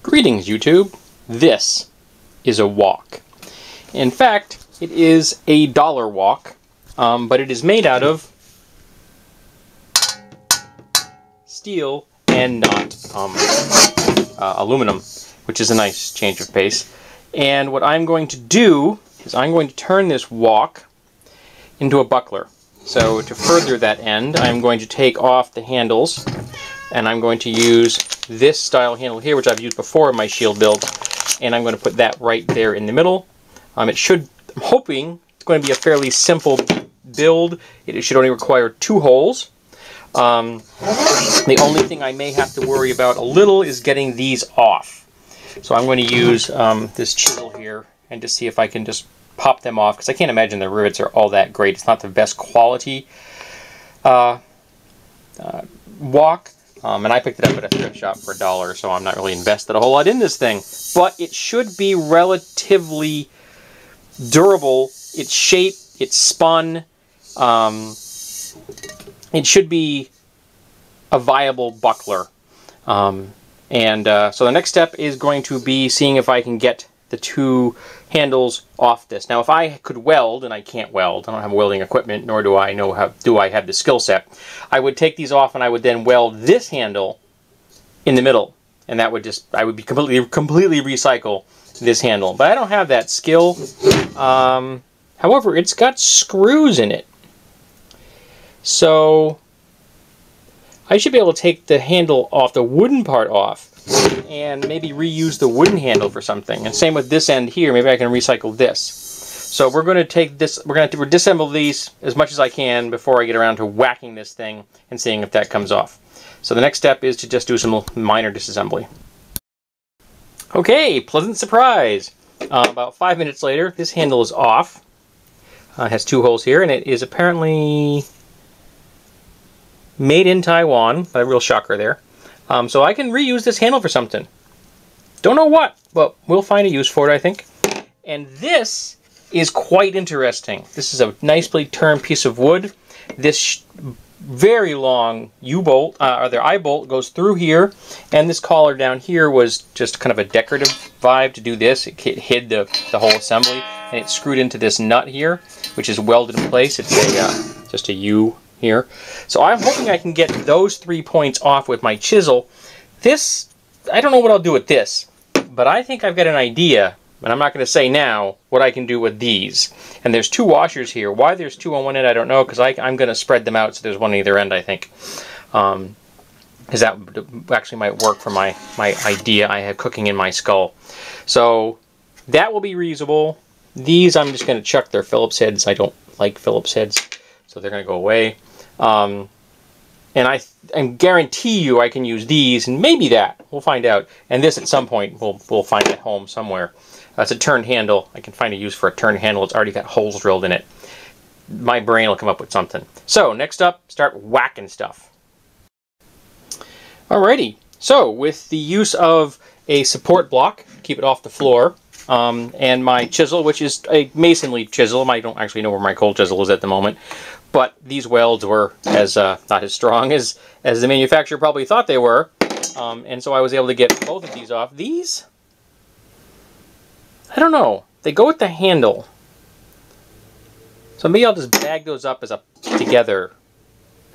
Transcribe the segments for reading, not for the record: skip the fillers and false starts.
Greetings, YouTube. This is a wok. In fact, it is a dollar wok, but it is made out of steel and not aluminum, which is a nice change of pace. And what I'm going to do is I'm going to turn this wok into a buckler. So to further that end, I'm going to take off the handles, and I'm going to use this style handle here, which I've used before in my shield build, and I'm going to put that right there in the middle. I'm hoping it's going to be a fairly simple build. It should only require 2 holes. The only thing I may have to worry about a little is getting these off. So I'm going to use this chisel here and just see if I can just pop them off, because I can't imagine the rivets are all that great. It's not the best quality wok. And I picked it up at a thrift shop for $1, so I'm not really invested a whole lot in this thing. But it should be relatively durable. It's shaped, it's spun. It should be a viable buckler. So the next step is going to be seeing if I can get the 2 handles off this. Now, if I could weld, and I can't weld, I don't have welding equipment, nor do I know how I have the skill set, I would take these off and I would then weld this handle in the middle, and that would I would be completely recycle this handle. But I don't have that skill. However, it's got screws in it, so I should be able to take the handle off, the wooden part off, and maybe reuse the wooden handle for something. And same with this end here, maybe I can recycle this. So we're going to take this, we're going to disassemble these as much as I can before I get around to whacking this thing and seeing if that comes off. So the next step is to just do some minor disassembly. Okay, pleasant surprise. About 5 minutes later, this handle is off. It has 2 holes here, and it is apparently made in Taiwan. A real shocker there. So I can reuse this handle for something. Don't know what, but we'll find a use for it, I think. And this is quite interesting. This is a nicely turned piece of wood. This very long U-bolt, or their I-bolt, goes through here, and this collar down here was just kind of a decorative vibe to do this. It hid the whole assembly, and it's screwed into this nut here, which is welded in place. It's just a U here. So I'm hoping I can get those 3 points off with my chisel. This, I don't know what I'll do with this, but I think I've got an idea, and I'm not going to say now what I can do with these. And there's 2 washers here. Why there's 2 on one end, I don't know, because I'm going to spread them out so there's one on either end, I think. Because that actually might work for my idea I have cooking in my skull. So that will be reusable. These I'm just going to chuck. They're Phillips heads. I don't like Phillips heads, so they're going to go away. And I guarantee you I can use these, and maybe that. We'll find out. And this at some point we'll find at home somewhere. It's a turned handle. I can find a use for a turned handle. It's already got holes drilled in it. My brain will come up with something. So next up, start whacking stuff. Alrighty. So with the use of a support block, keep it off the floor, and my chisel, which is a masonry chisel. I don't actually know where my cold chisel is at the moment. But these welds were not as strong as the manufacturer probably thought they were. And so I was able to get both of these off. These, I don't know. They go with the handle. So maybe I'll just bag those up together.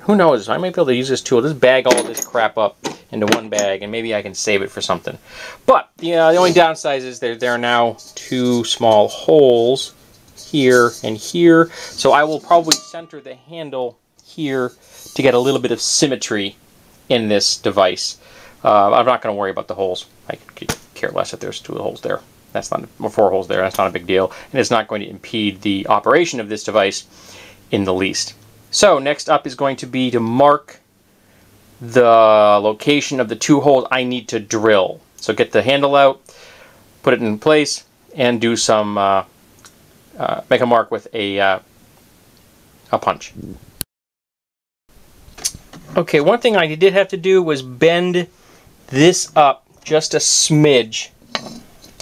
Who knows? I might be able to use this tool. Just bag all of this crap up into one bag, and maybe I can save it for something. But the only downside is there are now 2 small holes here and here, so I will probably center the handle here to get a little bit of symmetry in this device. I'm not going to worry about the holes. I could care less if there's 2 holes there. That's not, or 4 holes there. That's not a big deal, and it's not going to impede the operation of this device in the least. So next up is going to be to mark the location of the 2 holes I need to drill. So get the handle out, put it in place, and do some make a mark with a punch. Okay, one thing I did have to do was bend this up just a smidge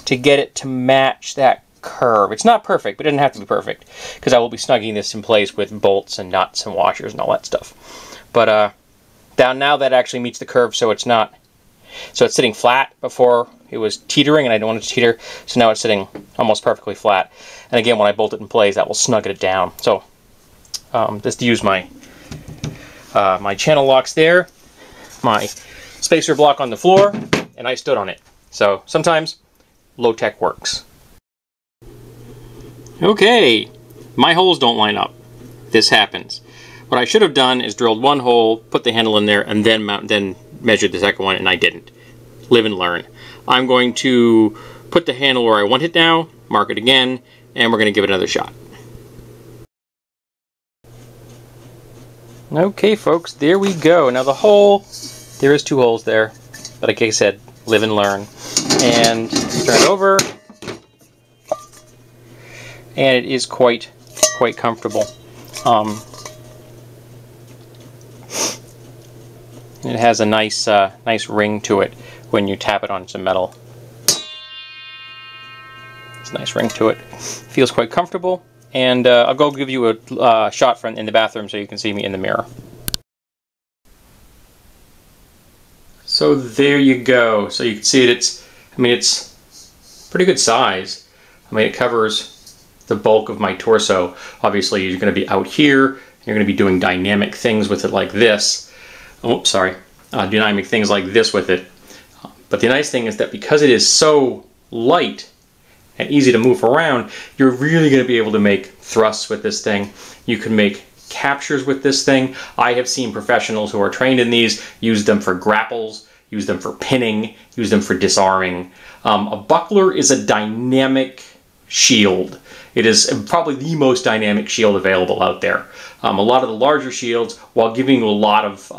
to get it to match that curve. It's not perfect, but it doesn't have to be perfect, because I will be snugging this in place with bolts and nuts and washers and all that stuff. But now that actually meets the curve, so it's not So it's sitting flat before It was teetering and I don't want it to teeter, so now it's sitting almost perfectly flat. And again, when I bolt it in place, that will snug it down. So just to use my my channel locks there, my spacer block on the floor, and I stood on it. So sometimes low-tech works. Okay, my holes don't line up. This happens. What I should have done is drilled one hole, put the handle in there, and then measured the second one, and I didn't. Live and learn. I'm going to put the handle where I want it now, mark it again, and we're going to give it another shot. Okay, folks, there we go. Now the hole, there is 2 holes there, but like I said, live and learn. And turn it over, and it is quite comfortable. It has a nice ring to it when you tap it on some metal. It's a nice ring to it. Feels quite comfortable. And I'll go give you a shot from in the bathroom so you can see me in the mirror. So there you go. So you can see it. It's pretty good size. I mean, it covers the bulk of my torso. Obviously, you're going to be out here. You're going to be doing dynamic things with it like this. Oops, sorry. Dynamic things like this with it. But the nice thing is that because it is so light and easy to move around, you're really going to be able to make thrusts with this thing. You can make captures with this thing. I have seen professionals who are trained in these use them for grapples, use them for pinning, use them for disarming. A buckler is a dynamic shield. It is probably the most dynamic shield available out there. A lot of the larger shields, while giving you a lot of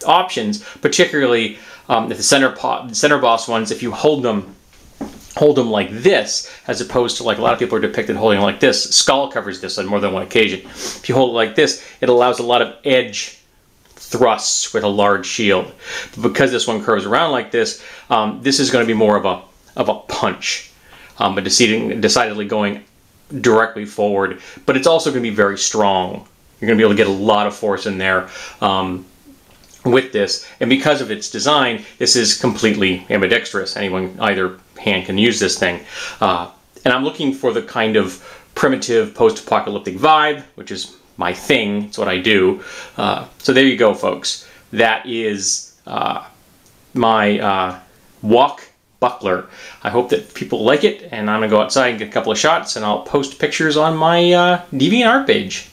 options, particularly the center boss ones, if you hold them like this, as opposed to like a lot of people are depicted holding like this. Skull covers this on more than one occasion. If you hold it like this, it allows a lot of edge thrusts with a large shield. But because this one curves around like this, this is going to be more of a punch, but decidedly going directly forward. But it's also going to be very strong. You're going to be able to get a lot of force in there with this. And because of its design, this is completely ambidextrous. Anyone, either hand can use this thing. And I'm looking for the kind of primitive post-apocalyptic vibe, which is my thing. It's what I do. So there you go, folks. That is my Wok Buckler. I hope that people like it, and I'm going to go outside and get a couple of shots, and I'll post pictures on my DeviantArt page.